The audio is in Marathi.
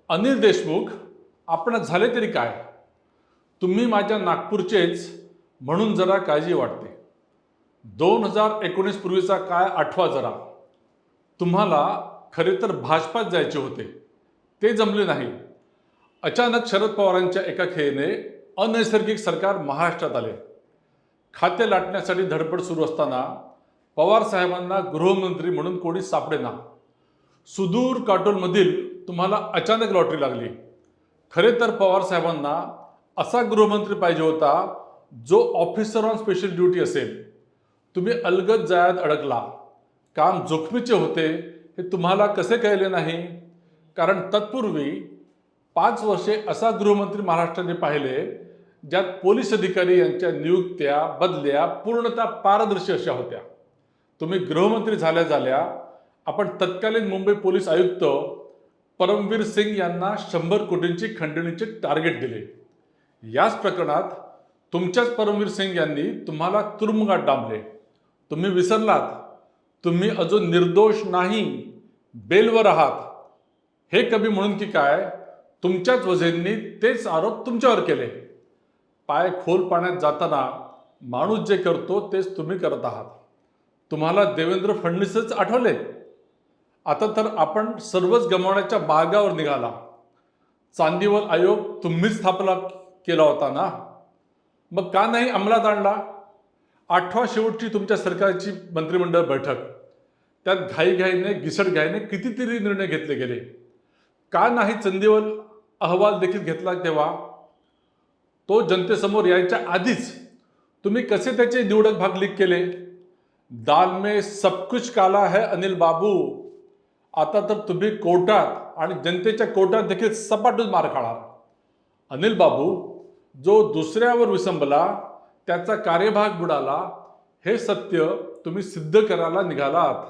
अनिल देशमुख, आपण झाले तरी काय? तुम्ही माझ्या नागपूरचेच म्हणून जरा काळजी वाटते. 2019 पूर्वीचा काळ आठवा जरा. तुम्हाला खरे तर भाजपात जायचे होते, ते जमले नाही. अचानक शरद पवारांच्या एका खेळीने अनैसर्गिक सरकार महाराष्ट्रात आले. खाते लाटण्यासाठी धडपड सुरू असताना पवार साहेबांना गृहमंत्री म्हणून कोणी सापडेना. सुदूर काटोलमधील तुम्हाला अचानक लॉटरी लागली. खरे तर पवार साहेबांना असा गृहमंत्री पाहिजे होता जो ऑफिसर ऑन स्पेशल ड्युटी असेल. तुम्ही अलगद जाळ्यात अडकला. काम जोखमीचे होते हे तुम्हाला कसे कळले नाही? कारण तत्पूर्वी 5 वर्षे असा गृहमंत्री महाराष्ट्राने पाहिले ज्यात पोलीस अधिकारी यांच्या नियुक्त्या बदल्या पूर्णतः पारदर्शी अशा होत्या. तुम्ही गृहमंत्री झाल्या झाल्या आपण तत्कालीन मुंबई पोलीस आयुक्त परमवीर सिंग यांना 100 कोटींची खंडणीचे टार्गेट दिले. याच प्रकरणात तुमच्याच परमवीर सिंग यांनी तुम्हाला तुरुंगात डांबले. तुम्ही विसरलात, तुम्ही अजून निर्दोष नाही, बेलवर आहात. हे कमी म्हणून की काय, तुमच्याच वझेंनी तेच आरोप तुमच्यावर केले. पाय खोल पाण्यात जाताना माणूस जे करतो तेच तुम्ही करत आहात. तुम्हाला देवेंद्र फडणवीसच आठवले? आता तर आपण सर्वच गमावण्याच्या मार्गावर निघाला. चांदीवल आयोग तुम्हीच स्थापना केला होता ना, मग का नाही अंमलात आणला? 8व्या शेवटची तुमच्या सरकारची मंत्रिमंडळ बैठक, त्यात घाईघाईने घिसडघाईने कितीतरी निर्णय घेतले गेले. का नाही चांदीवल अहवाल देखील घेतला तेव्हा? तो जनतेसमोर यायच्या आधीच तुम्ही कसे त्याचे निवडक भाग लीक केले? दाल में सब कुछ काला है अनिल बाबू. आता तर तुम्ही कोर्टात आणि जनतेच्या कोर्टात देखील सपाटून मार खाणार. अनिल बाबू, जो दुसऱ्यावर विसंबला त्याचा कार्यभाग बुडाला, हे सत्य तुम्ही सिद्ध करायला निघालात.